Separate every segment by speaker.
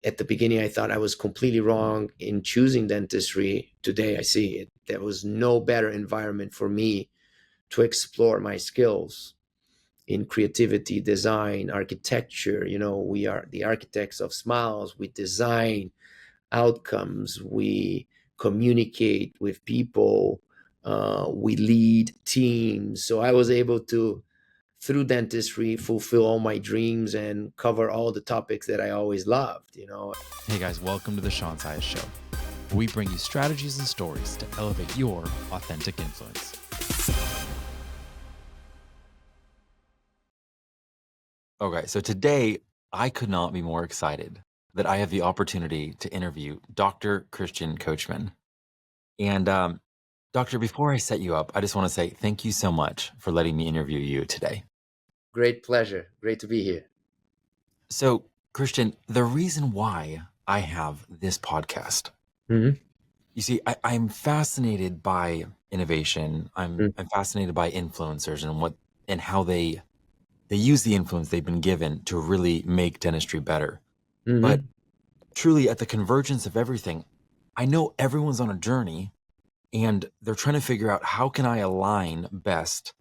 Speaker 1: At the beginning, I thought I was completely wrong in choosing dentistry. Today, I see it. There was no better environment for me to explore my skills in creativity, design, architecture. We are the architects of smiles. We design outcomes. We communicate with people. We lead teams. So I was able to, through dentistry, fulfill all my dreams and cover all the topics that I always loved.
Speaker 2: Hey guys, welcome to the Sean Sias Show, where we bring you strategies and stories to elevate your authentic influence. Okay, so today I could not be more excited that I have the opportunity to interview Dr. Christian Coachman. And Doctor, before I set you up, I just want to say thank you so much for letting me interview you today.
Speaker 1: Great pleasure. Great to be here.
Speaker 2: So, Christian, the reason why I have this podcast,
Speaker 1: Mm-hmm.
Speaker 2: you see, I'm fascinated by innovation. I'm fascinated by influencers and how they use the influence they've been given to really make dentistry better.
Speaker 1: Mm-hmm.
Speaker 2: But truly, at the convergence of everything, I know everyone's on a journey, and they're trying to figure out how can I align best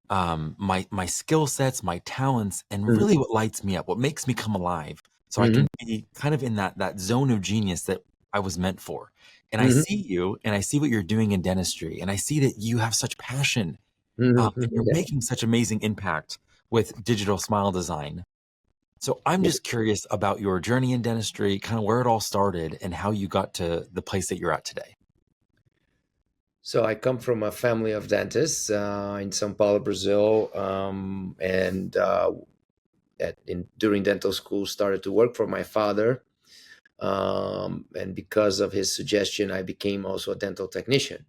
Speaker 2: my skill sets, my talents, and really what lights me up, what makes me come alive, so I can be kind of in that zone of genius that I was meant for. And I see you, and I see what you're doing in dentistry, and I see that you have such passion, and you're making such amazing impact with digital smile design. So I'm just curious about your journey in dentistry, kind of where it all started, and how you got to the place that you're at today.
Speaker 1: So I come from a family of dentists in São Paulo, Brazil, and during dental school started to work for my father. And because of his suggestion, I became also a dental technician.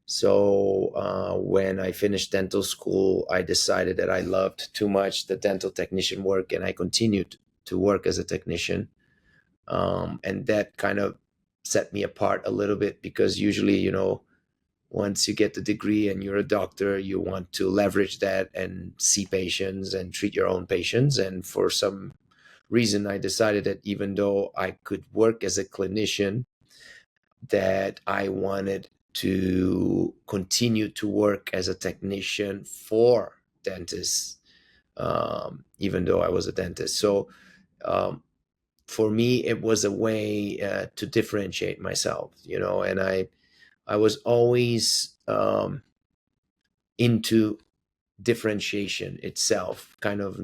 Speaker 1: So when I finished dental school, I decided that I loved too much the dental technician work, and I continued to work as a technician. And that kind of set me apart a little bit, because usually, once you get the degree and you're a doctor, you want to leverage that and see patients and treat your own patients. And for some reason, I decided that even though I could work as a clinician, that I wanted to continue to work as a technician for dentists, even though I was a dentist. So for me, it was a way to differentiate myself, and I was always into differentiation itself, kind of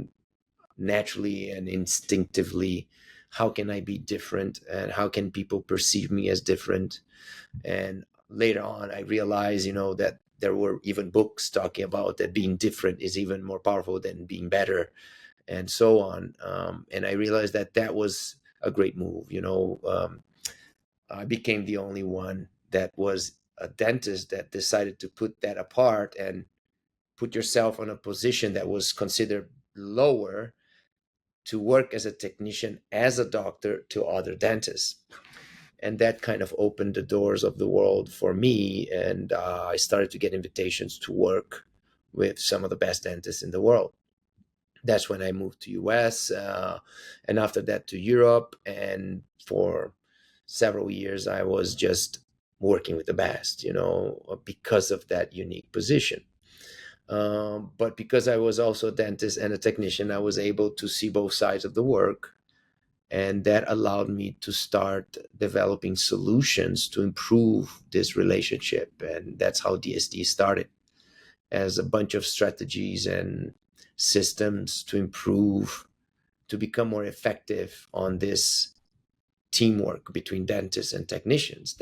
Speaker 1: naturally and instinctively. How can I be different, and how can people perceive me as different? And later on, I realized, that there were even books talking about that being different is even more powerful than being better, and so on. And I realized that was a great move. I became the only one that was a dentist that decided to put that apart and put yourself in a position that was considered lower, to work as a technician, as a doctor, to other dentists. And that kind of opened the doors of the world for me. And I started to get invitations to work with some of the best dentists in the world. That's when I moved to US, and after that to Europe. And for several years, I was just working with the best, because of that unique position. But because I was also a dentist and a technician, I was able to see both sides of the work. And that allowed me to start developing solutions to improve this relationship. And that's how DSD started, as a bunch of strategies and systems to improve, to become more effective on this teamwork between dentists and technicians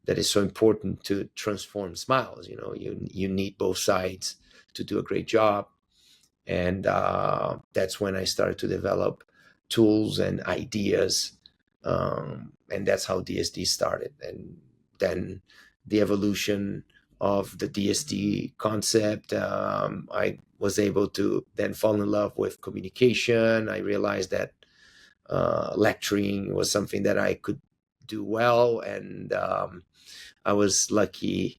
Speaker 1: that is so important to transform smiles. You need both sides to do a great job. And that's when I started to develop tools and ideas. And that's how DSD started. And then the evolution of the DSD concept, I was able to then fall in love with communication. I realized that lecturing was something that I could do well. And I was lucky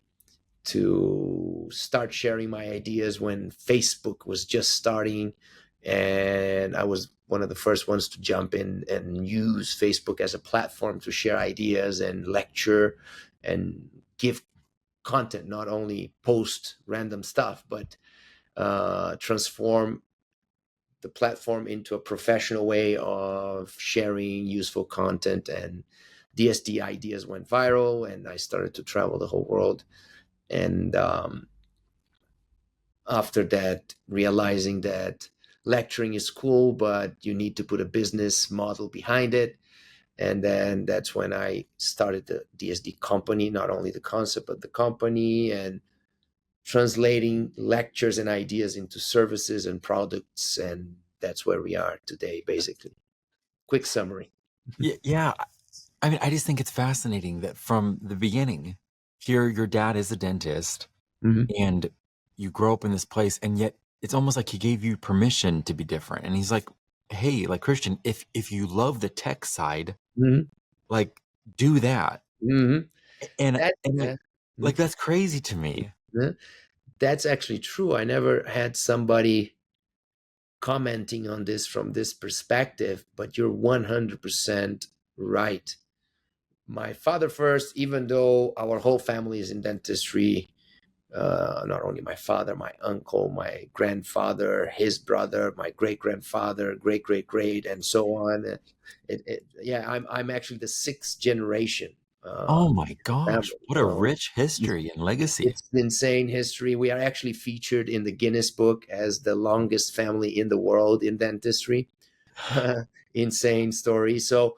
Speaker 1: to start sharing my ideas when Facebook was just starting. And I was one of the first ones to jump in and use Facebook as a platform to share ideas and lecture and give content, not only post random stuff, but transform the platform into a professional way of sharing useful content. And DSD ideas went viral, and I started to travel the whole world. And after that, realizing that lecturing is cool, but you need to put a business model behind it. And then that's when I started the DSD company, not only the concept, but the company, and translating lectures and ideas into services and products. And that's where we are today, basically. Quick summary.
Speaker 2: Yeah. I mean, I just think it's fascinating that from the beginning, here your dad is a dentist
Speaker 1: Mm-hmm.
Speaker 2: and you grow up in this place, and yet it's almost like he gave you permission to be different. And he's like, hey, like Christian, if you love the tech side,
Speaker 1: Mm-hmm.
Speaker 2: like do that.
Speaker 1: Mm-hmm.
Speaker 2: And
Speaker 1: Yeah.
Speaker 2: like that's crazy to me.
Speaker 1: Mhm. That's actually true. I never had somebody commenting on this from this perspective, but you're 100% right. My father first, even though our whole family is in dentistry, not only my father, my uncle, my grandfather, his brother, my great grandfather, great great great, and so on. Yeah, I'm actually the sixth generation
Speaker 2: Oh my gosh,
Speaker 1: family.
Speaker 2: what a
Speaker 1: So
Speaker 2: rich history and legacy.
Speaker 1: it's insane history. We are actually featured in the Guinness book as the longest family in the world in dentistry. Insane story. So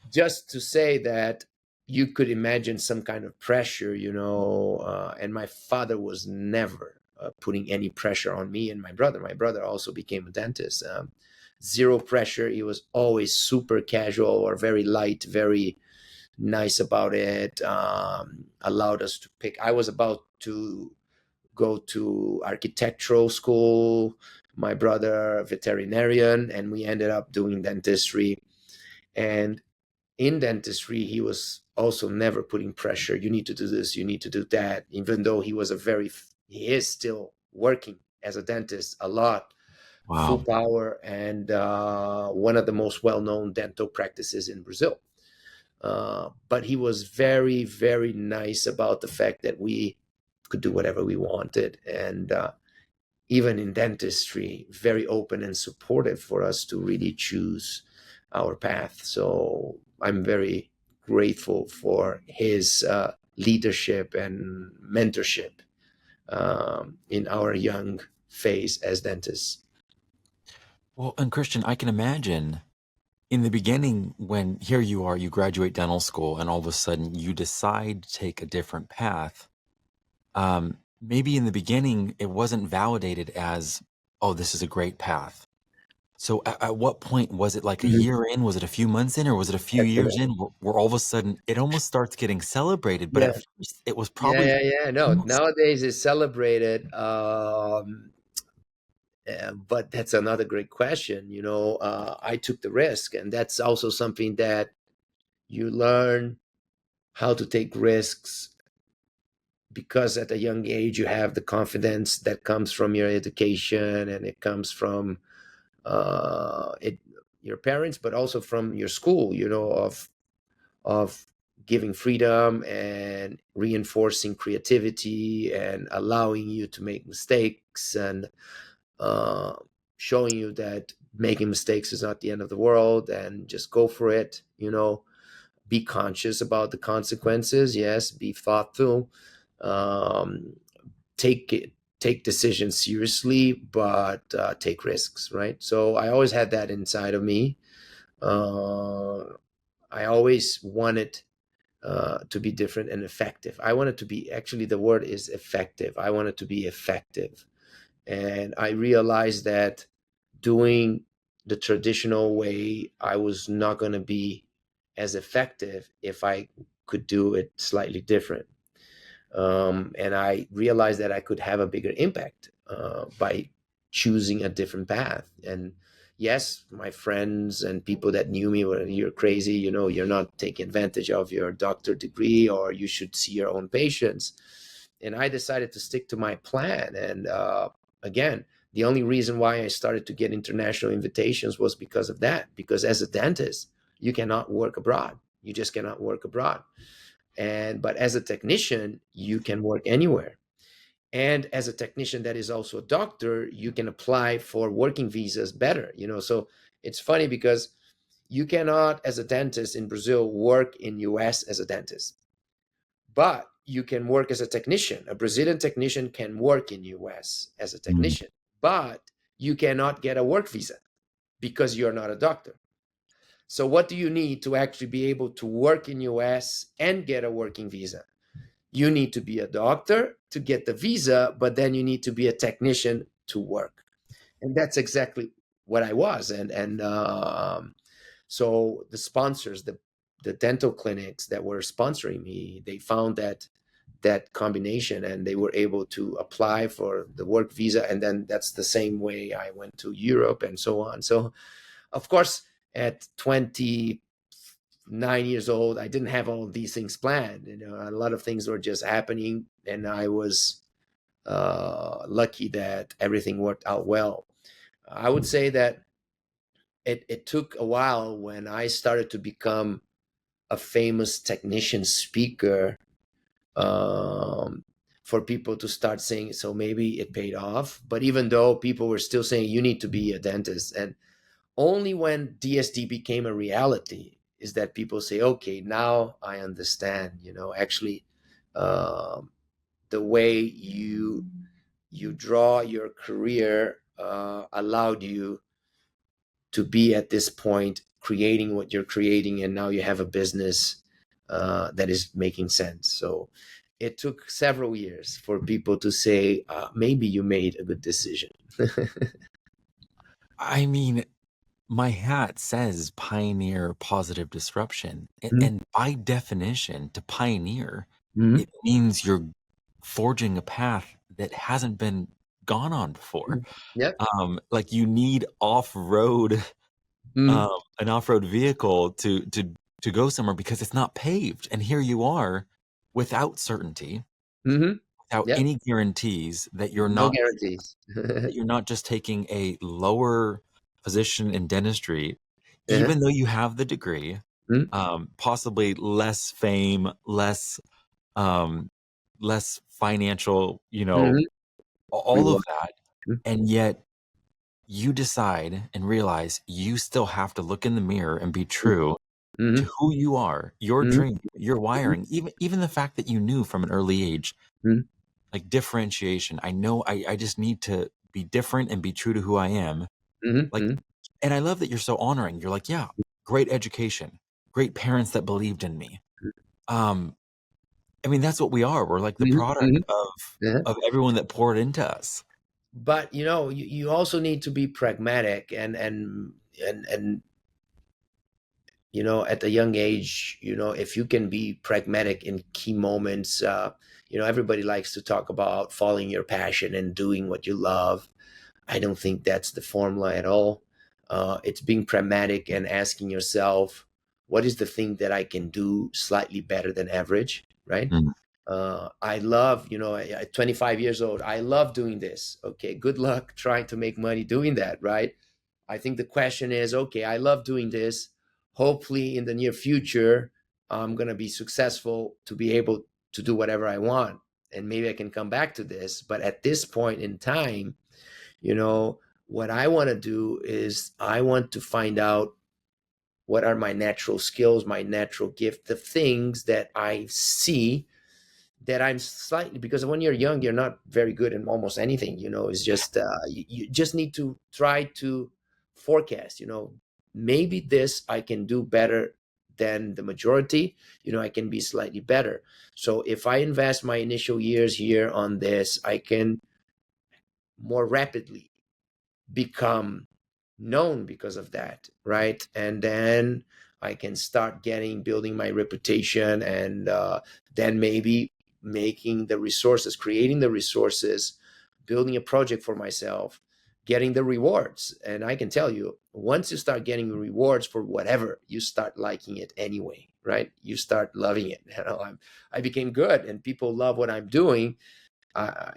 Speaker 1: just to say that you could imagine some kind of pressure, and my father was never putting any pressure on me and my brother. My brother also became a dentist. Zero pressure. He was always super casual or very light, very nice about it. Allowed us to pick. I was about to go to architectural school, my brother veterinarian, and we ended up doing dentistry. And in dentistry, he was also never putting pressure. You need to do this, you need to do that, even though he is still working as a dentist a lot, full
Speaker 2: Wow.
Speaker 1: power, and one of the most well-known dental practices in Brazil. But he was very, very nice about the fact that we could do whatever we wanted. And even in dentistry, very open and supportive for us to really choose our path. So I'm very grateful for his leadership and mentorship in our young phase as dentists.
Speaker 2: Well, and Christian, I can imagine in the beginning when here you are, you graduate dental school, and all of a sudden you decide to take a different path. Maybe in the beginning it wasn't validated as, oh, this is a great path. So at what point was it, like a
Speaker 1: Mhm.
Speaker 2: year in? Was it a few months in, or was it a few years
Speaker 1: Excellent.
Speaker 2: in where all of a sudden it almost starts getting celebrated? But at
Speaker 1: Yeah.
Speaker 2: first it was
Speaker 1: Yeah,
Speaker 2: probably
Speaker 1: yeah, yeah. No,
Speaker 2: almost,
Speaker 1: nowadays it's celebrated. But that's another great question. I took the risk, and that's also something that you learn how to take risks because at a young age you have the confidence that comes from your education, and it comes from it your parents, but also from your school. Of giving freedom and reinforcing creativity and allowing you to make mistakes, and uh, showing you that making mistakes is not the end of the world, and just go for it. Be conscious about the consequences. Yes, be thoughtful. Um, take decisions seriously, but take risks. Right. So I always had that inside of me. Uh, I always wanted to be different and effective. I wanted to be, actually, the word is effective. I wanted to be effective. And I realized that doing the traditional way, I was not going to be as effective if I could do it slightly different. And I realized that I could have a bigger impact by choosing a different path. And yes, my friends and people that knew me were, "You're crazy, you're not taking advantage of your doctor degree, or you should see your own patients." And I decided to stick to my plan. And again, The only reason why I started to get international invitations was because of that. Because as a dentist, you cannot work abroad. You just cannot work abroad. And but as a technician, you can work anywhere. And as a technician that is also a doctor, you can apply for working visas better. So it's funny because you cannot, as a dentist in Brazil, work in US as a dentist, but you can work as a technician. A Brazilian technician can work in US as a
Speaker 2: Mm.
Speaker 1: technician, but you cannot get a work visa because you're not a doctor. So what do you need to actually be able to work in US and get a working visa? You need to be a doctor to get the visa, but then you need to be a technician to work. And that's exactly what I was. And so the sponsors, the dental clinics that were sponsoring me, they found that combination, and they were able to apply for the work visa. And then that's the same way I went to Europe and so on. So of course, at 29 years old, I didn't have all of these things planned. A lot of things were just happening, and I was lucky that everything worked out well. I would say that it took a while when I started to become a famous technician speaker, um, for people to start saying, so maybe it paid off. But even though people were still saying, you need to be a dentist, and only when DSD became a reality is that people say, okay, now I understand, actually, um, the way you draw your career allowed you to be at this point creating what you're creating, and now you have a business that is making sense. So it took several years for people to say, maybe you made a good decision.
Speaker 2: I mean, my hat says pioneer positive disruption. And by definition, to pioneer,
Speaker 1: Mm-hmm.
Speaker 2: it means you're forging a path that hasn't been gone on before.
Speaker 1: Yep.
Speaker 2: Like you need off-road,
Speaker 1: Mm-hmm.
Speaker 2: an off-road vehicle to go somewhere because it's not paved. And here you are without certainty,
Speaker 1: Mm-hmm.
Speaker 2: without
Speaker 1: Yep.
Speaker 2: any guarantees
Speaker 1: No guarantees.
Speaker 2: that you're not just taking a lower position in dentistry,
Speaker 1: Uh-huh.
Speaker 2: even though you have the degree,
Speaker 1: Mm-hmm.
Speaker 2: possibly less fame, um, less financial,
Speaker 1: Mm-hmm.
Speaker 2: all of
Speaker 1: Reward.
Speaker 2: that. And yet you decide and realize you still have to look in the mirror and be true
Speaker 1: Mm-hmm.
Speaker 2: to who you are, your
Speaker 1: Mm-hmm.
Speaker 2: dream, your wiring, even the fact that you knew from an early age,
Speaker 1: Mm-hmm.
Speaker 2: like differentiation. I know I just need to be different and be true to who I am. Like,
Speaker 1: Mm-hmm.
Speaker 2: and I love that you're so honoring. You're like, yeah, great education, great parents that believed in me. Um, I mean, that's what we are. We're like the
Speaker 1: Mm-hmm.
Speaker 2: product
Speaker 1: Mm-hmm. Uh-huh.
Speaker 2: of everyone that poured into us.
Speaker 1: But you also need to be pragmatic, and at a young age, if you can be pragmatic in key moments, everybody likes to talk about following your passion and doing what you love. I don't think that's the formula at all. It's being pragmatic and asking yourself, what is the thing that I can do slightly better than average, right?
Speaker 2: Mm.
Speaker 1: I love, at 25 years old, I love doing this. Okay, good luck trying to make money doing that, right? I think the question is, okay, I love doing this. Hopefully, in the near future, I'm going to be successful to be able to do whatever I want. And maybe I can come back to this. But at this point in time, what I want to do is I want to find out what are my natural skills, my natural gift, the things that I see that I'm slightly, because when you're young, you're not very good in almost anything. It's just you just need to try to forecast. Maybe this I can do better than the majority. I can be slightly better. So if I invest my initial years here on this, I can more rapidly become known because of that, right? And then I can start building my reputation, and then maybe making the resources, creating the resources, building a project for myself, getting the rewards. And I can tell you, once you start getting rewards for whatever, you start liking it anyway, right? You start loving it. I became good, and people love what I'm doing.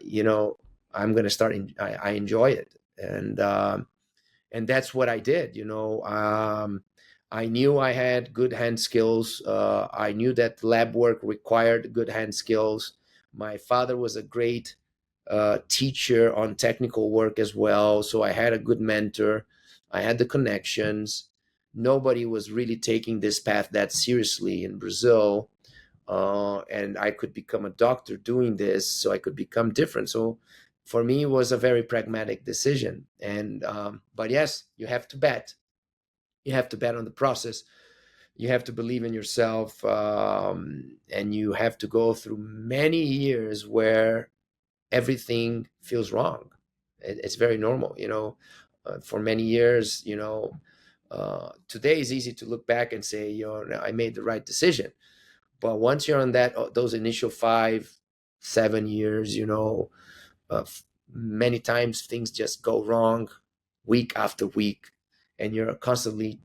Speaker 1: You know, I'm going to start, I enjoy it. and that's what I did. I knew I had good hand skills. I knew that lab work required good hand skills. My father was a great teacher on technical work as well, so I had a good mentor. I had the connections. Nobody was really taking this path that seriously in Brazil, and I could become a doctor doing this, so I could become different. So for me, it was a very pragmatic decision. And but yes, you have to bet. You have to bet on the process. You have to believe in yourself, and you have to go through many years where everything feels wrong. It's very normal, for many years, today is easy to look back and say, I made the right decision. But once you're on those initial 5, 7 years, uh, many times things just go wrong week after week, and you're constantly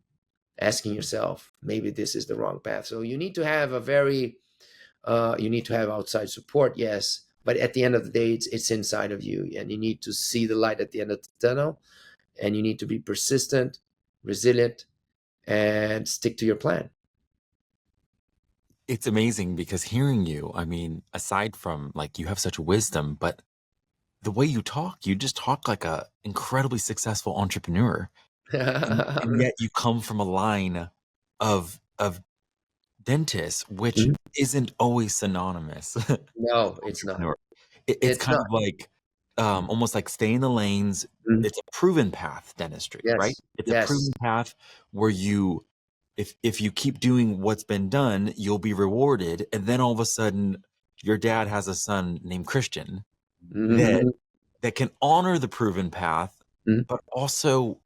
Speaker 1: asking yourself, maybe this is the wrong path. So you need to have you need to have outside support, yes, but at the end of the day, it's inside of you, and you need to see the light at the end of the tunnel, and you need to be persistent, resilient, and stick to your plan.
Speaker 2: It's amazing because hearing you, I mean, aside from like you have such wisdom, but the way you just talk like a incredibly successful entrepreneur. And yet you come from a line of dentists, which
Speaker 1: Mhm.
Speaker 2: isn't always synonymous with
Speaker 1: No, it's not.
Speaker 2: entrepreneur. It's
Speaker 1: It's
Speaker 2: kind
Speaker 1: not.
Speaker 2: of like, almost like stay in the lanes.
Speaker 1: Mhm.
Speaker 2: It's a proven path, dentistry, right?
Speaker 1: Yes,
Speaker 2: It's a
Speaker 1: yes.
Speaker 2: proven path where you if you keep doing what's been done, you'll be rewarded, and then all of a sudden, your dad has a son named Christian that
Speaker 1: Mhm,
Speaker 2: that can honor the proven path,
Speaker 1: mhm,
Speaker 2: but also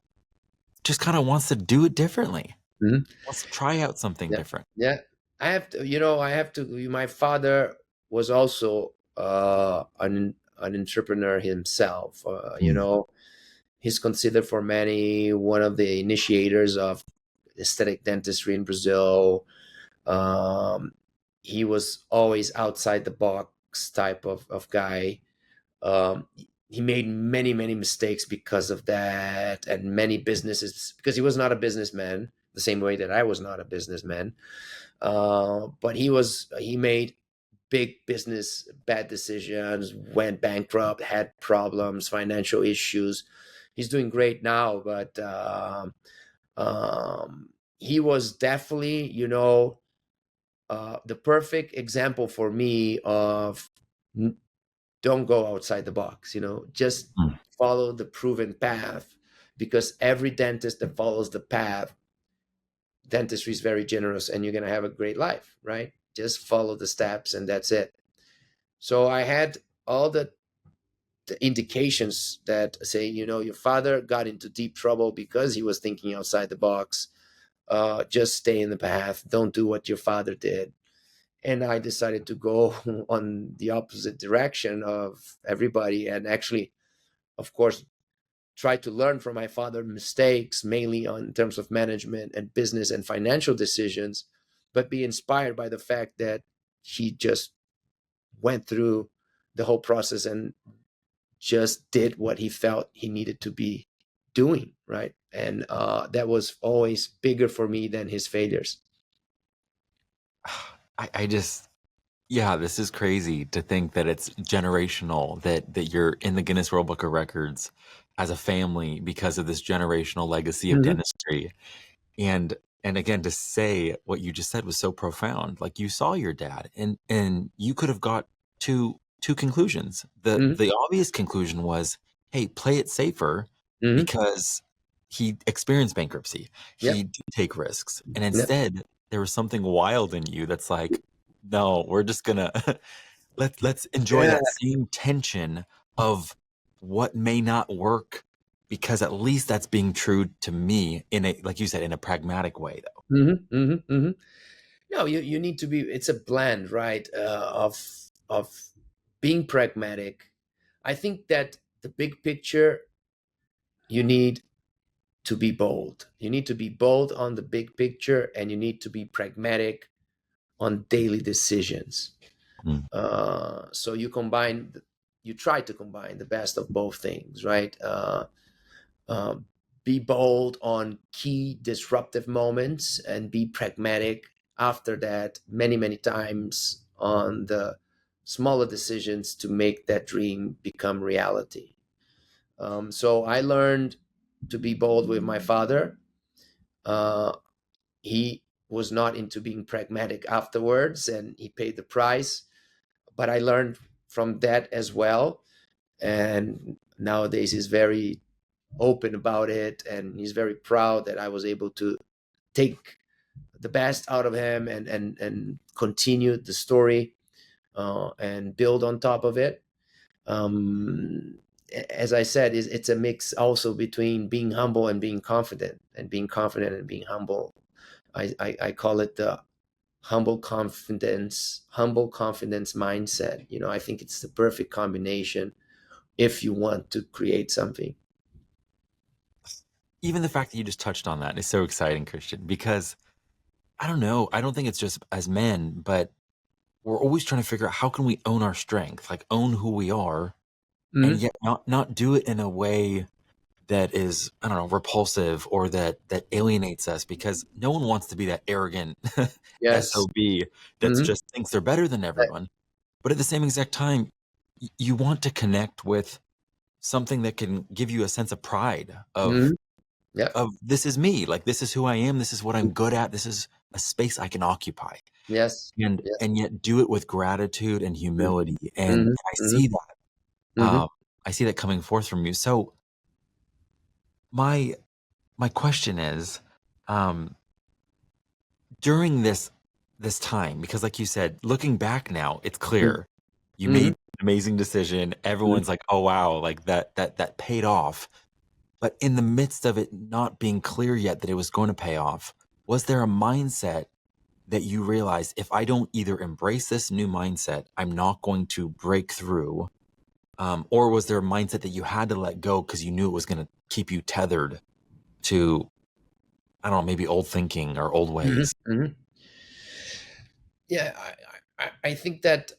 Speaker 2: just kinda wants to do it differently,
Speaker 1: mhm.
Speaker 2: wants to try out something
Speaker 1: Yeah,
Speaker 2: different.
Speaker 1: yeah. I have to. My father was also an entrepreneur himself.
Speaker 2: Mm,
Speaker 1: He's considered for many one of the initiators of aesthetic dentistry in Brazil. Um, he was always outside the box type of guy. He made many mistakes because of that, and many businesses, because he was not a businessman the same way that I was not a businessman. But he made big business bad decisions, went bankrupt, had problems, financial issues. He's doing great now, but he was definitely, the perfect example for me of don't go outside the box, just
Speaker 2: mm.
Speaker 1: follow the proven path, because every dentist that follows the path, dentistry is very generous, and you're going to have a great life, right? Just follow the steps, and that's it. So I had all the indications that say, your father got into deep trouble because he was thinking outside the box. Just stay in the path. Don't do what your father did. And I decided to go on the opposite direction of everybody, and actually, of course, try to learn from my father's mistakes, mainly in terms of management and business and financial decisions, but be inspired by the fact that he just went through the whole process and just did what he felt he needed to be doing, right? And that was always bigger for me than his failures.
Speaker 2: I just yeah, this is crazy to think that it's generational, that you're in the Guinness World Book of Records as a family because of this generational legacy of
Speaker 1: Mm-hmm,
Speaker 2: dentistry. And again, to say what you just said was so profound. Like you saw your dad and you could have got two conclusions.
Speaker 1: mm-hmm,
Speaker 2: The obvious conclusion was, hey, play it safer
Speaker 1: mm-hmm.
Speaker 2: because he experienced bankruptcy. He
Speaker 1: Yep,
Speaker 2: did take risks. And
Speaker 1: yep.
Speaker 2: instead, there was something wild in you that's like, no, we're just gonna let's enjoy
Speaker 1: Yeah.
Speaker 2: that same tension of what may not work because at least that's being true to me in a like you said in a pragmatic way though.
Speaker 1: Mm-hmm, mm-hmm, mm-hmm. No, you need to be. It's a blend, right? Of being pragmatic. I think that the big picture, you need to be bold. You need to be bold on the big picture, and you need to be pragmatic on daily decisions.
Speaker 2: Mm,
Speaker 1: So you try to combine the best of both things, right? um, be bold on key disruptive moments, and be pragmatic after that many, many times on the smaller decisions to make that dream become reality. So I learned to be bold with my father. Uh, he was not into being pragmatic afterwards, and he paid the price. But I learned from that as well. And nowadays he's very open about it, and he's very proud that I was able to take the best out of him, and continue the story, and build on top of it. um, as I said, it's a mix also between being humble and being confident, and being confident and being humble. I call it the humble confidence mindset. I think it's the perfect combination if you want to create something.
Speaker 2: Even the fact that you just touched on that is so exciting, Christian, because I don't know. I don't think it's just as men, but we're always trying to figure out how can we own our strength, like own who we are, and
Speaker 1: Mm-hmm.
Speaker 2: yet not do it in a way that is, I don't know, repulsive or that alienates us, because no one wants to be that arrogant
Speaker 1: Yes.
Speaker 2: SOB that's
Speaker 1: Mm-hmm.
Speaker 2: just thinks they're better than everyone. But at the same exact time, you want to connect with something that can give you a sense of pride
Speaker 1: Mm-hmm. Yeah.
Speaker 2: of this is me, like this is who I am, this is what I'm good at, this is a space I can occupy.
Speaker 1: Yes.
Speaker 2: And
Speaker 1: Yes.
Speaker 2: and yet do it with gratitude and humility. And
Speaker 1: Mm-hmm.
Speaker 2: I
Speaker 1: Mm-hmm.
Speaker 2: see that.
Speaker 1: Mm-hmm.
Speaker 2: I see that coming forth from you. So my my question is, um, during this time, because like you said, looking back now, it's clear you
Speaker 1: Mm-hmm.
Speaker 2: made an amazing decision.
Speaker 1: Mm-hmm.
Speaker 2: Everyone's like, "Oh wow, like that paid off." But in the midst of it not being clear yet that it was going to pay off, was there a mindset that you realized, if I don't either embrace this new mindset, I'm not going to break through? Or was there a mindset that you had to let go because you knew it was going to keep you tethered to, I don't know, maybe old thinking or old
Speaker 1: Mm-hmm.
Speaker 2: ways?
Speaker 1: Mm-hmm. Yeah, I think that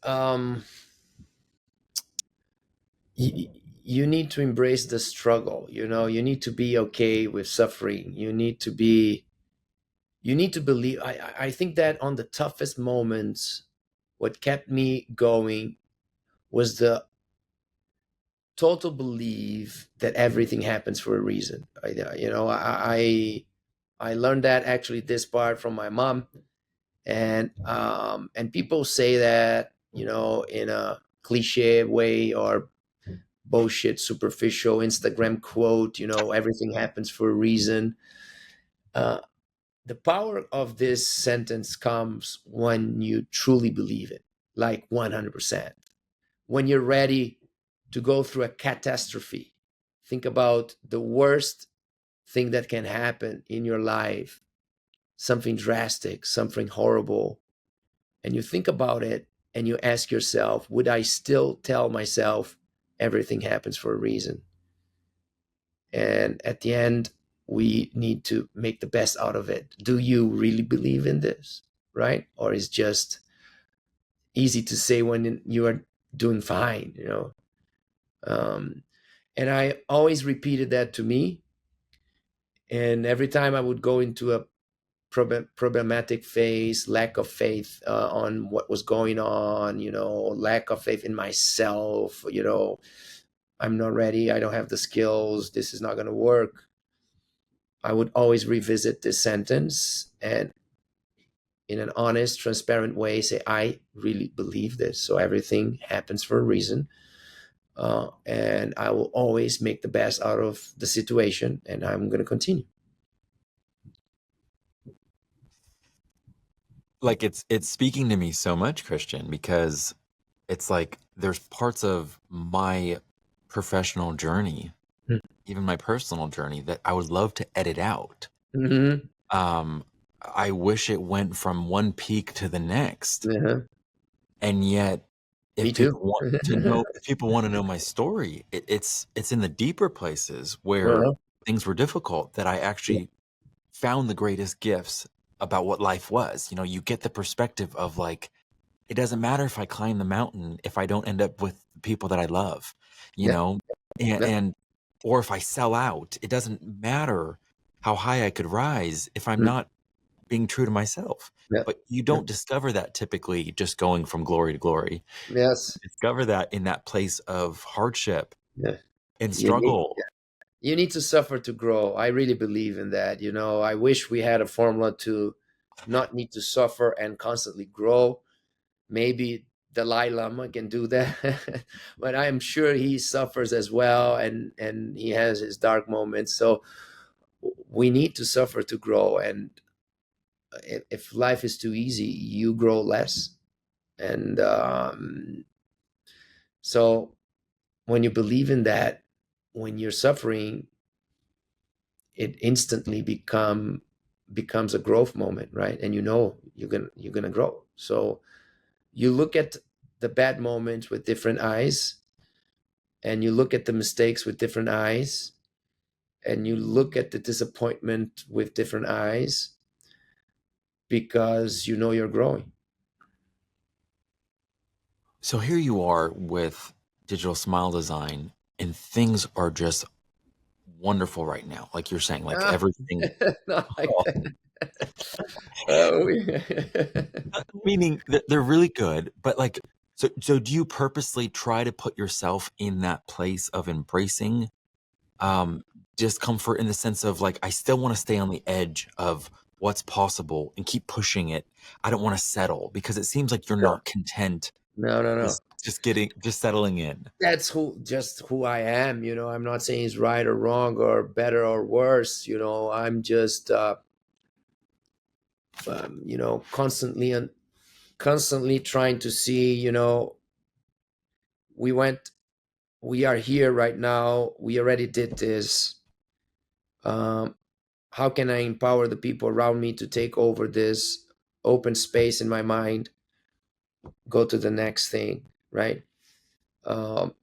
Speaker 1: you need to embrace the struggle. You need to be okay with suffering. You need to believe. I think that on the toughest moments, what kept me going was the total belief that everything happens for a reason. I learned that, actually, this part from my mom. And people say that, in a cliche way, or bullshit, superficial Instagram quote, everything happens for a reason. uh, the power of this sentence comes when you truly believe it, like 100%. When you're ready to go through a catastrophe, think about the worst thing that can happen in your life, something drastic, something horrible, and you think about it, and you ask yourself, would I still tell myself everything happens for a reason? And at the end, we need to make the best out of it. Do you really believe in this? Right? Or is just easy to say when you are doing fine? Um, and I always repeated that to me. And every time I would go into a problematic phase, lack of faith on what was going on, lack of faith in myself, I'm not ready, I don't have the skills, this is not going to work. I would always revisit this sentence, and in an honest, transparent way, say, I really believe this. So everything happens for a reason. And I will always make the best out of the situation, and I'm going to continue.
Speaker 2: Like it's speaking to me so much, Christian, because it's like there's parts of my professional journey, even my personal journey, that I would love to edit out.
Speaker 1: Mm-hmm.
Speaker 2: Um, I wish it went from one peak to the next.
Speaker 1: Uh-huh.
Speaker 2: And yet,
Speaker 1: Me too.
Speaker 2: if people want to know my story, it's in the deeper places where
Speaker 1: Uh-huh.
Speaker 2: things were difficult that I
Speaker 1: Yeah.
Speaker 2: actually found the greatest gifts about what life was. You get the perspective of like, it doesn't matter if I climb the mountain if I don't end up with the people that I love, you
Speaker 1: Yeah.
Speaker 2: know? And
Speaker 1: Yeah.
Speaker 2: or if I sell out, it doesn't matter how high I could rise if I'm
Speaker 1: Mm.
Speaker 2: not being true to myself.
Speaker 1: Yeah.
Speaker 2: But you
Speaker 1: Yeah.
Speaker 2: don't discover that typically just going from glory to glory.
Speaker 1: Yes.
Speaker 2: Discover that in that place of hardship
Speaker 1: Yeah.
Speaker 2: and
Speaker 1: You need
Speaker 2: struggle.
Speaker 1: you need to suffer to grow. I really believe in that. I wish we had a formula to not need to suffer and constantly grow. Maybe Dalai Lama can do that, but I'm sure he suffers as well, and he has his dark moments. So we need to suffer to grow, and if life is too easy, you grow less. And so when you believe in that, when you're suffering, it instantly becomes a growth moment, right? And you're gonna grow. So you look at the bad moments with different eyes, and you look at the mistakes with different eyes, and you look at the disappointment with different eyes, because you're growing.
Speaker 2: So here you are with digital smile design, and things are just wonderful right now. Like you're saying, like
Speaker 1: Ah,
Speaker 2: everything.
Speaker 1: not like that. Oh,
Speaker 2: Meaning that they're really good, but like, so do you purposely try to put yourself in that place of embracing um discomfort in the sense of like, I still want to stay on the edge of what's possible and keep pushing it. I don't want to settle because it seems like you're
Speaker 1: no,
Speaker 2: not content
Speaker 1: no, no, no.
Speaker 2: just settling in.
Speaker 1: That's who I am. I'm not saying it's right or wrong or better or worse. I'm just constantly trying to see. We went, we are here right now. We already did this. Um, how can I empower the people around me to take over this open space in my mind, go to the next thing, right? Um,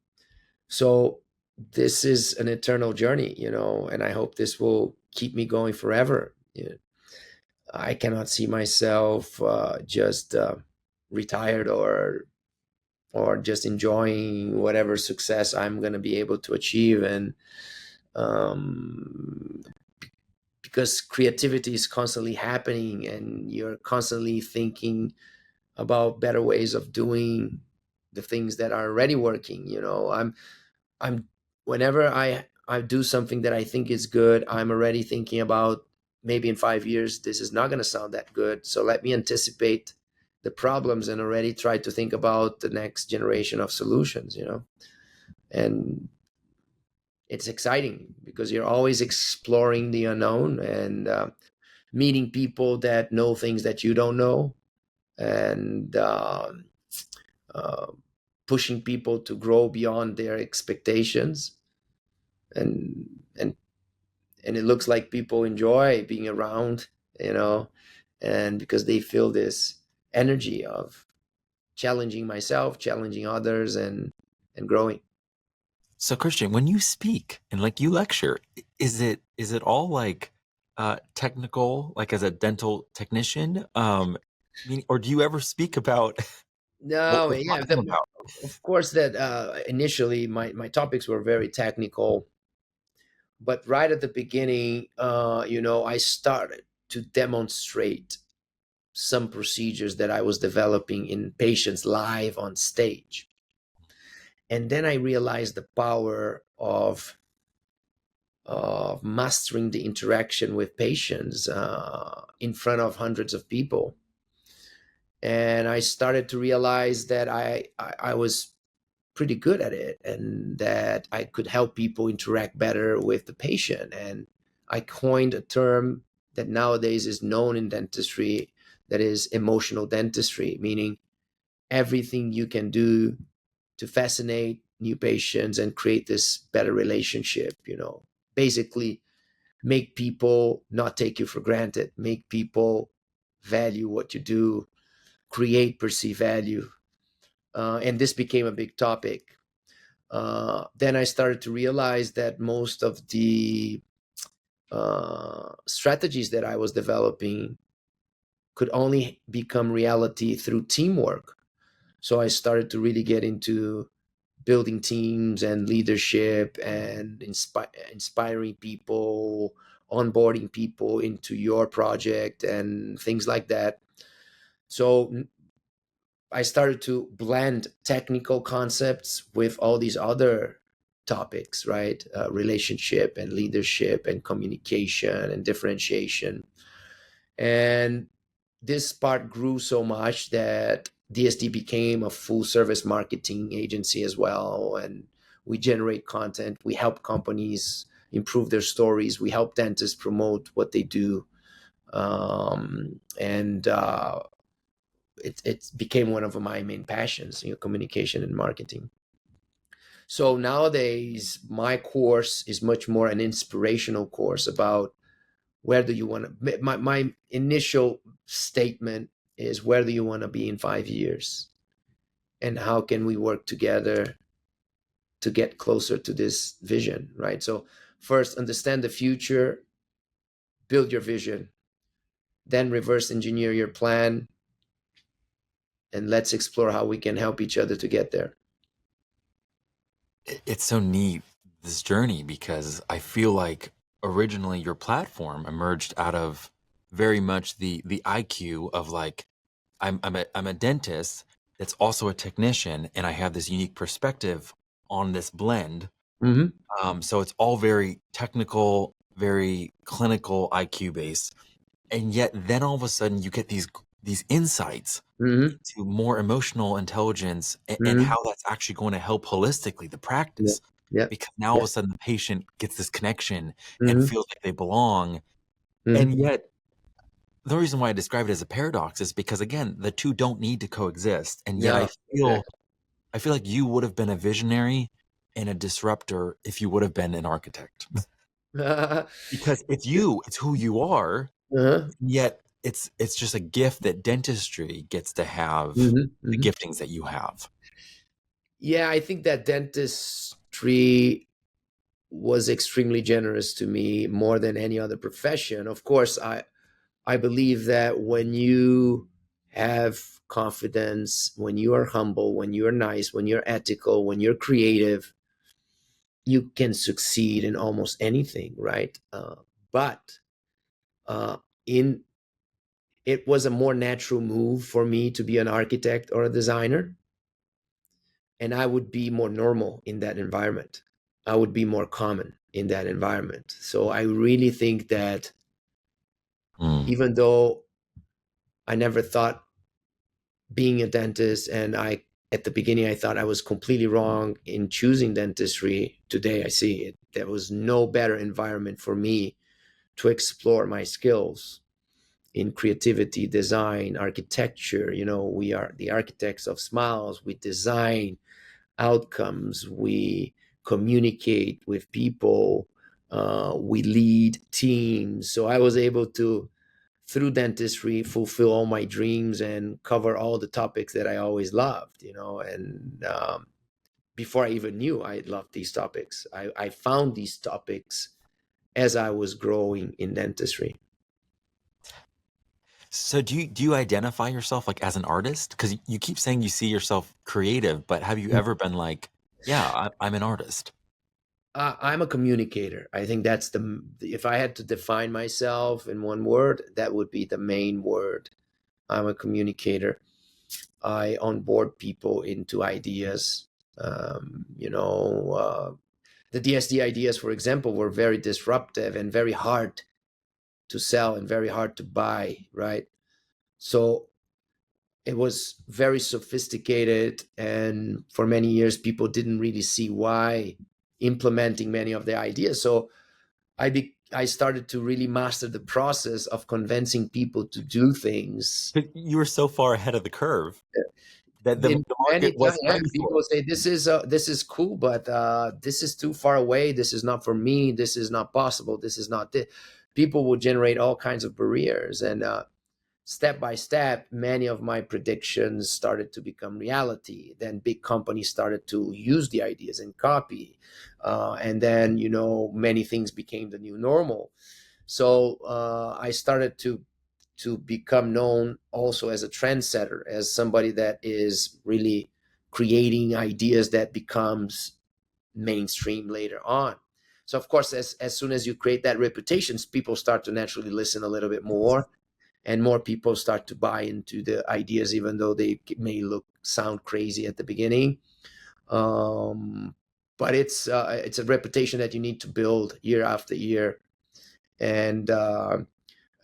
Speaker 1: so this is an eternal journey, and I hope this will keep me going forever. I cannot see myself just retired, or just enjoying whatever success I'm going to be able to achieve. And um, because creativity is constantly happening, and you're constantly thinking about better ways of doing the things that are already working. I'm whenever I do something that I think is good, I'm already thinking about, maybe in 5 years this is not going to sound that good. So let me anticipate the problems and already try to think about the next generation of solutions. And it's exciting because you're always exploring the unknown, and meeting people that know things that you don't know, and uh, pushing people to grow beyond their expectations. And and and it looks like people enjoy being around, you know and because they feel this energy of challenging myself, challenging others, and growing.
Speaker 2: So Christian, when you speak and like you lecture, is it all like technical, like as a dental technician? Meaning, or do you ever speak about
Speaker 1: No,
Speaker 2: what
Speaker 1: yeah,
Speaker 2: I'm about?
Speaker 1: of course, that initially my topics were very technical, but right at the beginning, I started to demonstrate some procedures that I was developing in patients live on stage. And then I realized the power of mastering the interaction with patients in front of hundreds of people. And I started to realize that I was pretty good at it, and that I could help people interact better with the patient. And I coined a term that nowadays is known in dentistry, that is emotional dentistry, meaning everything you can do to fascinate new patients and create this better relationship. Basically make people not take you for granted, make people value what you do, create perceived value. And this became a big topic. Then I started to realize that most of the strategies that I was developing could only become reality through teamwork. So I started to really get into building teams and leadership and inspiring people, onboarding people into your project and things like that. So I started to blend technical concepts with all these other topics, right? Relationship and leadership and communication and differentiation. And this part grew so much that DSD became a full service marketing agency as well. And we generate content, we help companies improve their stories, we help dentists promote what they do. And it became one of my main passions, communication and marketing. So nowadays, my course is much more an inspirational course about where do you want to. My initial statement is, where do you want to be in 5 years, and how can we work together to get closer to this vision, right? So first, understand the future, build your vision, then reverse engineer your plan, and let's explore how we can help each other to get there.
Speaker 2: It's so neat, this journey, because I feel like originally your platform emerged out of very much the IQ of like, I'm a dentist that's also a technician, and I have this unique perspective on this blend.
Speaker 1: Mm-hmm.
Speaker 2: So it's all very technical, very clinical IQ based, and yet then all of a sudden you get these insights
Speaker 1: Mm-hmm.
Speaker 2: into more emotional intelligence, and
Speaker 1: Mm-hmm.
Speaker 2: how that's actually going to help holistically the
Speaker 1: Yeah.
Speaker 2: practice,
Speaker 1: Yeah.
Speaker 2: because now all of
Speaker 1: Yeah.
Speaker 2: a sudden the patient gets this connection and
Speaker 1: Mm-hmm.
Speaker 2: feels like they belong.
Speaker 1: Mm-hmm.
Speaker 2: And yet the reason why I describe it as a paradox is because, again, the two don't need to coexist. And yet
Speaker 1: No, exactly.
Speaker 2: I feel like you would have been a visionary and a disruptor if you would have been an architect. Because it's who you are,
Speaker 1: Uh-huh.
Speaker 2: yet it's just a gift that dentistry gets to have
Speaker 1: Mm-hmm.
Speaker 2: the
Speaker 1: Mm-hmm.
Speaker 2: giftings that you have.
Speaker 1: Yeah, I think that dentistry was extremely generous to me more than any other profession. Of course, I believe that when you have confidence, when you are humble, when you're nice, when you're ethical, when you're creative, you can succeed in almost anything, right? But uh, in it was a more natural move for me to be an architect or a designer, and I would be more normal in that environment. I would be more common in that environment. So I really think that
Speaker 2: Mm.
Speaker 1: even though I never thought being a dentist, and I at the beginning I thought I was completely wrong in choosing dentistry, today I see it. There was no better environment for me to explore my skills in creativity, design, architecture. We are the architects of smiles. We design outcomes, we communicate with people, we lead teams. So I was able to, through dentistry, fulfill all my dreams and cover all the topics that I always loved, and before I even knew I loved these topics, I found these topics as I was growing in dentistry.
Speaker 2: So do you identify yourself like as an artist? Because you keep saying you see yourself creative, but have you ever been like, yeah, I'm an artist?
Speaker 1: I'm a communicator. I think that's if I had to define myself in one word, that would be the main word. I'm a communicator. I onboard people into ideas. The DSD ideas, for example, were very disruptive and very hard to sell and very hard to buy, right? So it was very sophisticated, and for many years, people didn't really see why implementing many of the ideas. So I started to really master the process of convincing people to do things.
Speaker 2: 'Cause you were so far ahead of the curve that the
Speaker 1: In
Speaker 2: the
Speaker 1: many
Speaker 2: market
Speaker 1: times,
Speaker 2: wasn't
Speaker 1: yeah,
Speaker 2: ready for
Speaker 1: people
Speaker 2: it.
Speaker 1: say this is cool, but this is too far away. This is not for me. This is not possible. This is not this. People will generate all kinds of barriers, and step by step, many of my predictions started to become reality. Then big companies started to use the ideas and copy, and then many things became the new normal. So I started to become known also as a trendsetter, as somebody that is really creating ideas that becomes mainstream later on. So of course, as soon as you create that reputation, people start to naturally listen a little bit more, and more people start to buy into the ideas, even though they may sound crazy at the beginning. Um, but it's a reputation that you need to build year after year, and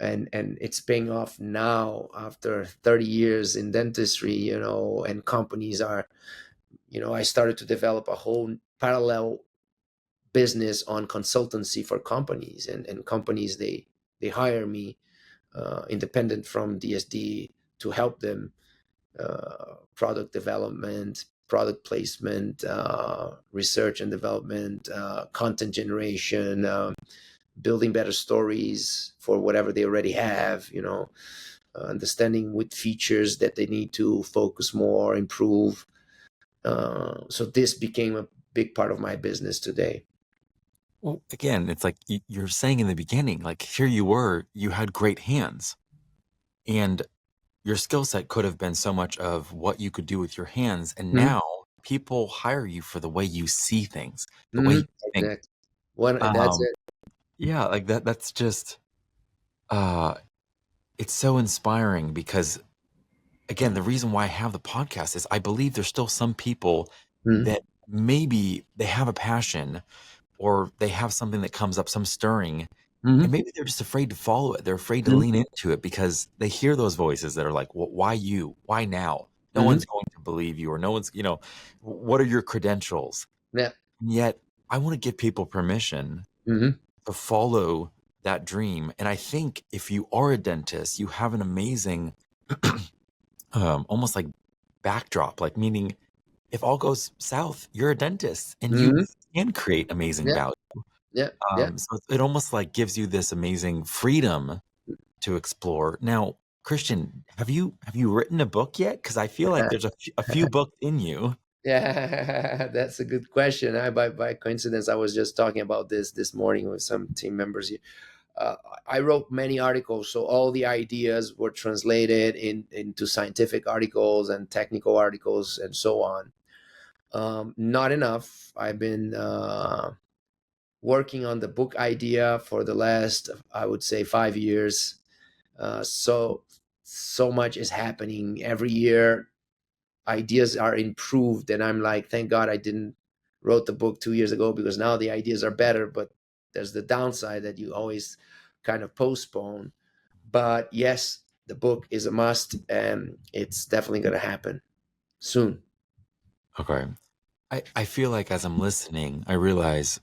Speaker 1: and it's paying off now after 30 years in dentistry. And companies are, I started to develop a whole parallel business on consultancy for companies, and companies, they hire me, independent from DSD, to help them, product development, product placement, research and development, content generation, building better stories for whatever they already have, understanding what features that they need to focus more, improve. So this became a big part of my business today.
Speaker 2: Well, again, it's like you're saying in the beginning, like here you were, you had great hands, and your skill set could have been so much of what you could do with your hands. And
Speaker 1: Mm-hmm.
Speaker 2: now people hire you for the way you see things, the way
Speaker 1: Mm-hmm.
Speaker 2: you think.
Speaker 1: Exactly. That's
Speaker 2: Um,
Speaker 1: it.
Speaker 2: yeah, like that's just, uh, it's so inspiring because, again, the reason why I have the podcast is I believe there's still some people
Speaker 1: Mm-hmm.
Speaker 2: that maybe they have a passion or they have something that comes up, some stirring, and
Speaker 1: Mm-hmm.
Speaker 2: maybe they're just afraid to follow it. They're afraid to
Speaker 1: Mm-hmm.
Speaker 2: lean into it because they hear those voices that are like, well, why you? Why now? No
Speaker 1: Mm-hmm.
Speaker 2: one's going to believe you, or no one's, what are your credentials?
Speaker 1: Yeah.
Speaker 2: And yet, I want to give people permission
Speaker 1: Mm-hmm.
Speaker 2: to follow that dream. And I think if you are a dentist, you have an amazing, almost like backdrop, like meaning if all goes south, you're a dentist and you
Speaker 1: Mm-hmm.
Speaker 2: can create amazing
Speaker 1: Yeah.
Speaker 2: value.
Speaker 1: Yeah. Yeah.
Speaker 2: So it almost like gives you this amazing freedom to explore. Now, Christian, have you written a book yet? Because I feel like there's a few books in you.
Speaker 1: Yeah, that's a good question. By coincidence, I was just talking about this morning with some team members here. Uh, I wrote many articles, so all the ideas were translated into scientific articles and technical articles and so on. Not enough. I've been working on the book idea for the last, I would say, 5 years. So much is happening every year. Ideas are improved, and I'm like, thank God I didn't wrote the book 2 years ago, because now the ideas are better. But there's the downside that you always kind of postpone. But yes, the book is a must, and it's definitely going to happen soon.
Speaker 2: Okay. I feel like as I'm listening, I realize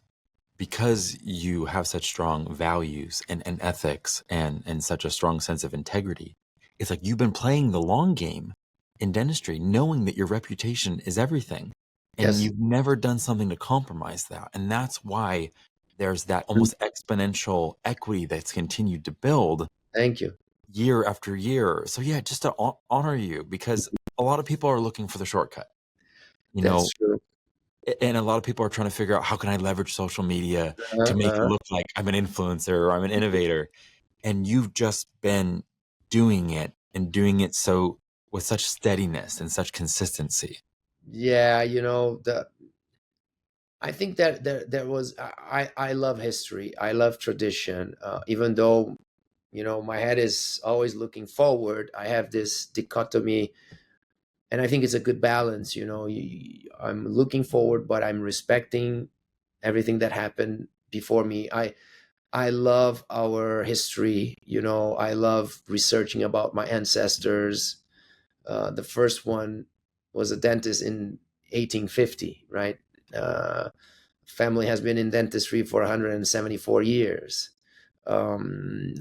Speaker 2: because you have such strong values and ethics and such a strong sense of integrity, it's like you've been playing the long game in dentistry, knowing that your reputation is everything. And
Speaker 1: Yes.
Speaker 2: you've never done something to compromise that. And that's why there's that almost exponential equity that's continued to build
Speaker 1: Thank you.
Speaker 2: year after year. So yeah, just to honor you because a lot of people are looking for the shortcut. You
Speaker 1: That's
Speaker 2: know,
Speaker 1: true.
Speaker 2: and a lot of people are trying to figure out how can I leverage social media to
Speaker 1: Uh-huh,
Speaker 2: make it
Speaker 1: uh-huh.
Speaker 2: look like I'm an influencer or I'm an innovator. And you've just been doing it and doing it so with such steadiness and such consistency.
Speaker 1: Yeah, the I think that there was, I love history. I love tradition. Even though, my head is always looking forward, I have this dichotomy, and I think it's a good balance. I'm looking forward, but I'm respecting everything that happened before me. I love our history. I love researching about my ancestors. The first one was a dentist in 1850, right? Uh, Family has been in dentistry for 174 years. Um,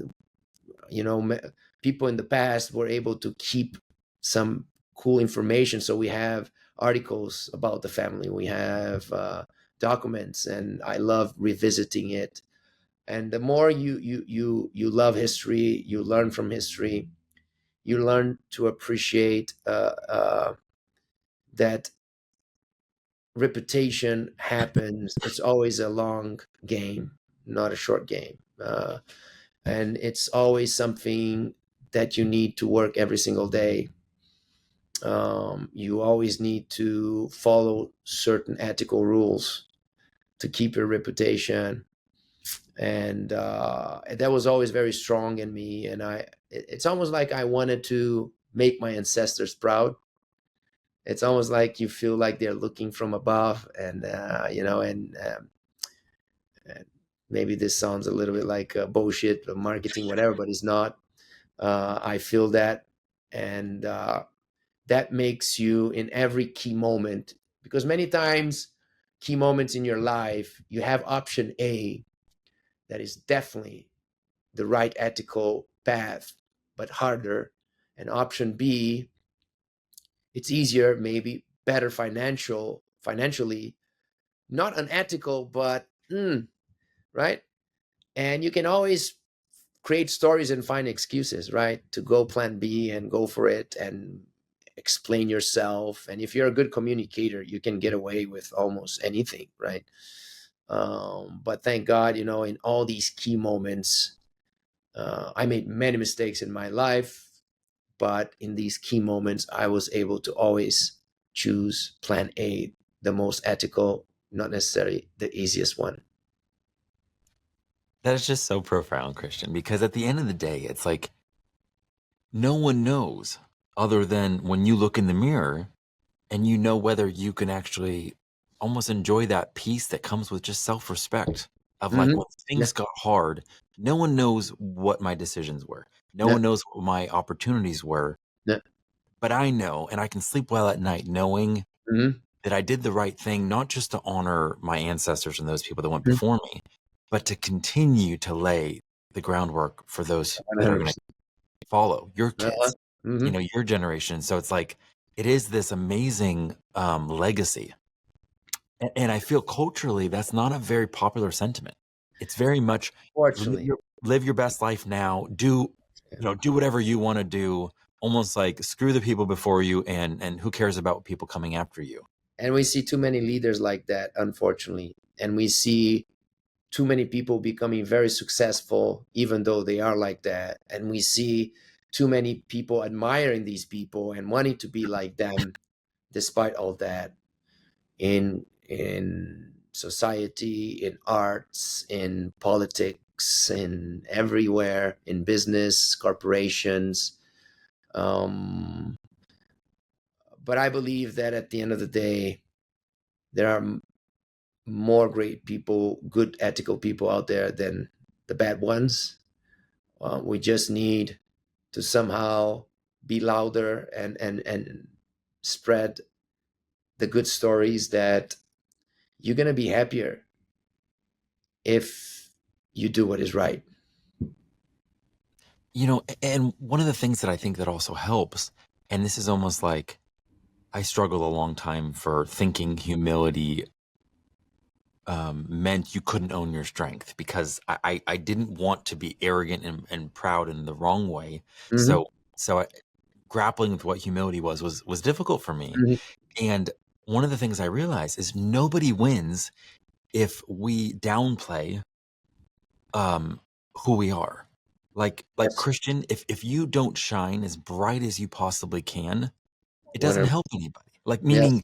Speaker 1: you know, People in the past were able to keep some cool information. So we have articles about the family, we have documents, and I love revisiting it. And the more you love history, you learn from history, you learn to appreciate that reputation happens. It's always a long game, not a short game. And it's always something that you need to work every single day. You always need to follow certain ethical rules to keep your reputation, and that was always very strong in me. And it's almost like I wanted to make my ancestors proud. It's almost like you feel like they're looking from above, and and maybe this sounds a little bit like bullshit marketing, whatever, but it's not. I feel that, and that makes you in every key moment, because many times key moments in your life, you have option A that is definitely the right ethical path, but harder, and option B, it's easier, maybe better financially, not unethical, but right. And you can always create stories and find excuses, right, to go plan B and go for it and explain yourself. And if you're a good communicator, you can get away with almost anything, right? But thank God, in all these key moments, I made many mistakes in my life, but in these key moments, I was able to always choose plan A, the most ethical, not necessarily the easiest one.
Speaker 2: That is just so profound, Christian, because at the end of the day, it's like no one knows other than when you look in the mirror and you know whether you can actually almost enjoy that peace that comes with just self-respect of like
Speaker 1: Mm-hmm.
Speaker 2: when
Speaker 1: Yeah,
Speaker 2: things got hard, no one knows what my decisions were. No
Speaker 1: yeah,
Speaker 2: one knows what my opportunities were,
Speaker 1: yeah.
Speaker 2: but I know, and I can sleep well at night knowing
Speaker 1: Mm-hmm.
Speaker 2: that I did the right thing, not just to honor my ancestors and those people that went
Speaker 1: Mm-hmm.
Speaker 2: before me, but to continue to lay the groundwork for those that are going to
Speaker 1: 100%.
Speaker 2: follow your
Speaker 1: Uh-huh.
Speaker 2: kids,
Speaker 1: Mm-hmm.
Speaker 2: your generation. So it's like, it is this amazing legacy. And I feel culturally that's not a very popular sentiment. It's very much
Speaker 1: Fortunately.
Speaker 2: live your best life now. Do whatever you want to do. Almost like screw the people before you, and who cares about people coming after you.
Speaker 1: And we see too many leaders like that, unfortunately. And we see too many people becoming very successful, even though they are like that. And we see too many people admiring these people and wanting to be like them, despite all that, in society, in arts, in politics, in everywhere, in business, corporations. Um, but I believe that at the end of the day, there are more great people, good ethical people out there than the bad ones. We just need to somehow be louder and spread the good stories that you're gonna be happier if you do what is right.
Speaker 2: And one of the things that I think that also helps, and this is almost like I struggled a long time for thinking humility meant you couldn't own your strength because I didn't want to be arrogant and proud in the wrong way.
Speaker 1: Mm-hmm.
Speaker 2: So grappling with what humility was difficult for me.
Speaker 1: Mm-hmm.
Speaker 2: And one of the things I realized is nobody wins if we downplay um who we are. Like
Speaker 1: Yes,
Speaker 2: Christian, if you don't shine as bright as you possibly can, it doesn't
Speaker 1: 100.
Speaker 2: help anybody. Like
Speaker 1: Yes.
Speaker 2: meaning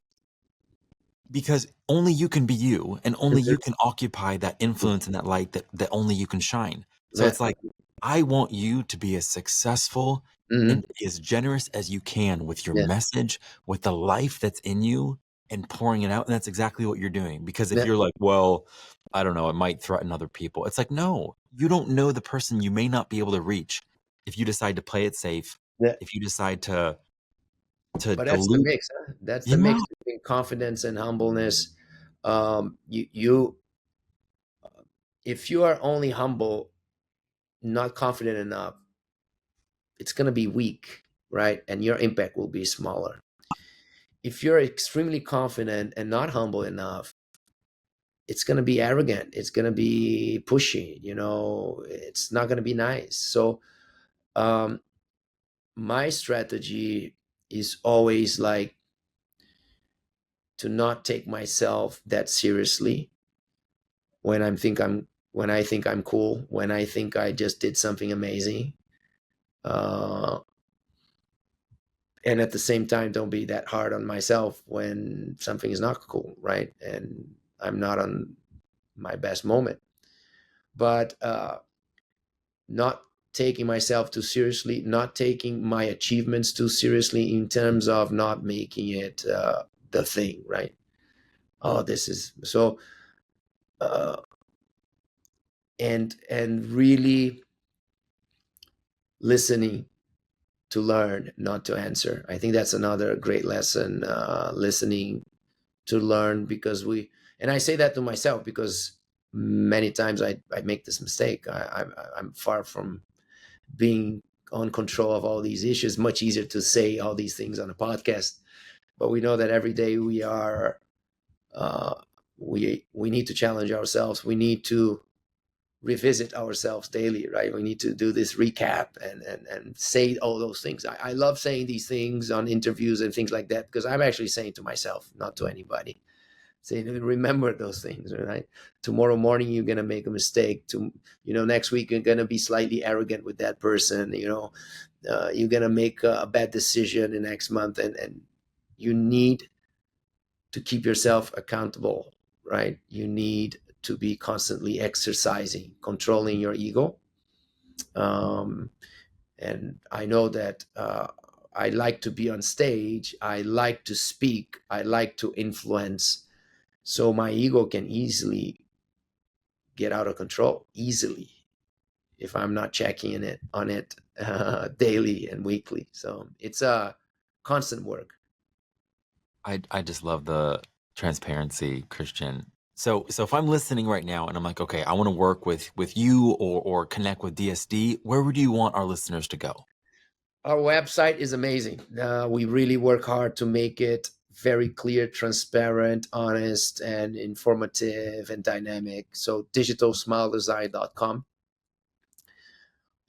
Speaker 2: because only you can be you and only you can occupy that influence and that light that only you can shine. So
Speaker 1: Yeah.
Speaker 2: it's like I want you to be as successful
Speaker 1: Mm-hmm.
Speaker 2: and as generous as you can with your
Speaker 1: Yeah.
Speaker 2: message, with the life that's in you and pouring it out. And that's exactly what you're doing. Because if
Speaker 1: Yeah.
Speaker 2: you're like, well, I don't know, it might threaten other people. It's like, no, you don't know the person you may not be able to reach if you decide to play it safe,
Speaker 1: Yeah.
Speaker 2: if you decide to
Speaker 1: But that's the
Speaker 2: dilute.
Speaker 1: mix. Huh? That's the
Speaker 2: Yeah.
Speaker 1: mix between confidence and humbleness. You if you are only humble, not confident enough, it's going to be weak, right? And your impact will be smaller. If you're extremely confident and not humble enough, it's going to be arrogant. It's going to be pushy. It's not going to be nice. So, um, my strategy is always like to not take myself that seriously when I think I'm cool, when I think I just did something amazing. Uh, and at the same time, don't be that hard on myself when something is not cool, right? And I'm not on my best moment. But not taking myself too seriously, not taking my achievements too seriously in terms of not making it the thing, right? Oh, this is so, uh, and really listening to learn, not to answer. I think that's another great lesson. Listening to learn, because and I say that to myself because many times I make this mistake. I'm far from being on control of all these issues. Much easier to say all these things on a podcast, but we know that every day we are, uh, we need to challenge ourselves. We need to revisit ourselves daily, right? We need to do this recap and say all those things. I love saying these things on interviews and things like that, because I'm actually saying to myself, not to anybody. Say, remember those things, right? Tomorrow morning you're gonna make a mistake. Next week you're gonna be slightly arrogant with that person. You're gonna make a bad decision the next month, and you need to keep yourself accountable, right? You need to be constantly exercising, controlling your ego. Um, and I know that I like to be on stage. I like to speak. I like to influence. So my ego can easily get out of control, easily, if I'm not checking on it daily and weekly. So it's a constant work.
Speaker 2: I just love the transparency, Christian. So if I'm listening right now and I'm like, okay, I want to work with you or connect with DSD, where would you want our listeners to go?
Speaker 1: Our website is amazing. We really work hard to make it very clear, transparent, honest, and informative and dynamic. So digitalsmiledesign.com.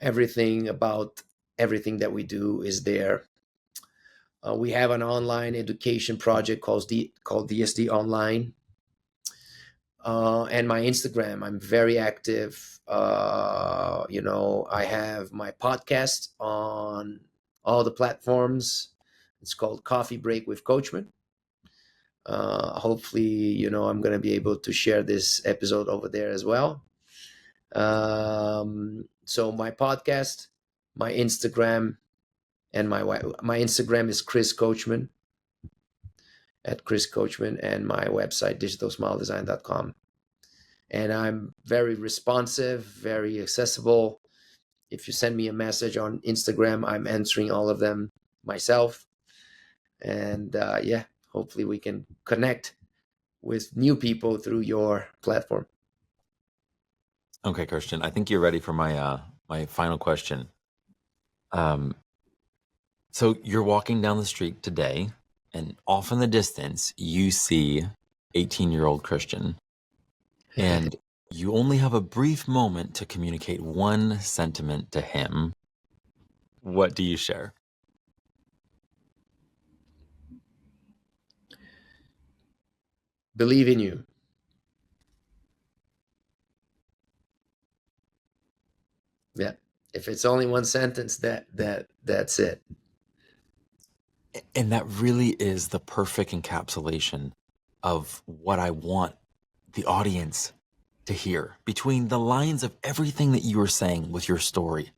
Speaker 1: Everything about everything that we do is there. We have an online education project called DSD Online. And my Instagram, I'm very active. I have my podcast on all the platforms. It's called Coffee Break with Coachman. Hopefully, I'm going to be able to share this episode over there as well. So my podcast, my Instagram, and my Instagram is Chris Coachman, at Chris Coachman, and my website digitalsmiledesign.com. And I'm very responsive, very accessible. If you send me a message on Instagram, I'm answering all of them myself. And yeah, hopefully we can connect with new people through your platform.
Speaker 2: Okay, Christian, I think you're ready for my final question. So you're walking down the street today, and off in the distance, you see 18-year-old Christian, and you only have a brief moment to communicate one sentiment to him. What do you share?
Speaker 1: Believe in you. Yeah. If it's only one sentence, that's it.
Speaker 2: And that really is the perfect encapsulation of what I want the audience to hear. Between the lines of everything that you were saying with your story,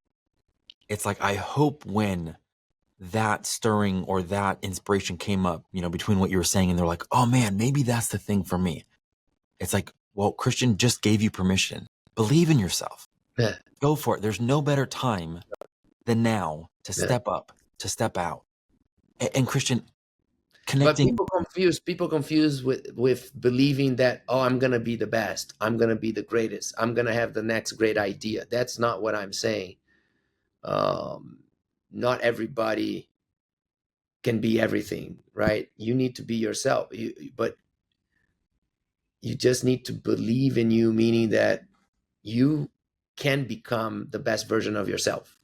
Speaker 2: it's like, I hope when that stirring or that inspiration came up, between what you were saying and they're like, oh man, maybe that's the thing for me. It's like, well, Christian just gave you permission. Believe in yourself.
Speaker 1: Yeah.
Speaker 2: Go for it. There's no better time than now to
Speaker 1: Yeah.
Speaker 2: step up, to step out. And Christian,
Speaker 1: But
Speaker 2: connecting.
Speaker 1: people confuse with believing that, oh, I'm going to be the best. I'm going to be the greatest. I'm going to have the next great idea. That's not what I'm saying. Um, Not everybody can be everything, right? You need to be yourself. But you just need to believe in you, meaning that you can become the best version of yourself.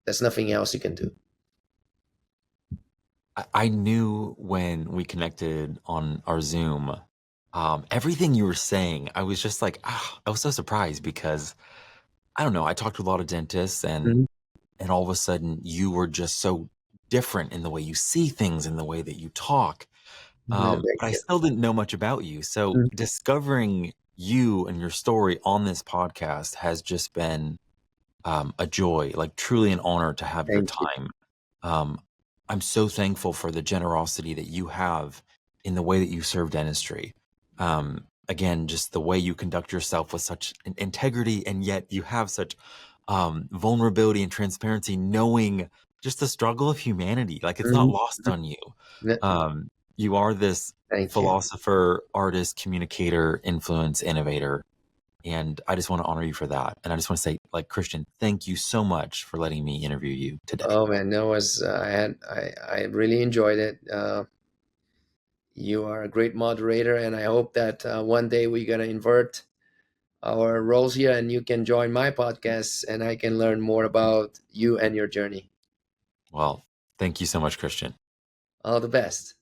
Speaker 1: There's nothing else you can do.
Speaker 2: I knew when we connected on our Zoom, everything you were saying, I was just like, I was so surprised because I don't know. I talked to a lot of dentists, and
Speaker 1: Mhm.
Speaker 2: all of a sudden you were just so different in the way you see things, in the way that you talk.
Speaker 1: Thank
Speaker 2: But I
Speaker 1: you.
Speaker 2: still didn't know much about you. So
Speaker 1: Mm,
Speaker 2: discovering you and your story on this podcast has just been a joy, like truly an honor to have your
Speaker 1: thank you.
Speaker 2: time. Um, I'm so thankful for the generosity that you have in the way that you serve dentistry. Again, just the way you conduct yourself with such integrity, and yet you have such vulnerability and transparency, knowing just the struggle of humanity. Like it's not
Speaker 1: Mhm.
Speaker 2: lost on you.
Speaker 1: Yeah,
Speaker 2: You are this
Speaker 1: thank you.
Speaker 2: philosopher, artist, communicator, influence, innovator. And I just want to honor you for that. And I just want to say, like, Christian, thank you so much for letting me interview you today.
Speaker 1: Oh man, that was I really enjoyed it. You are a great moderator, and I hope that one day we're gonna invert our roles here, and you can join my podcast, and I can learn more about you and your journey.
Speaker 2: Well, thank you so much, Christian.
Speaker 1: All the best.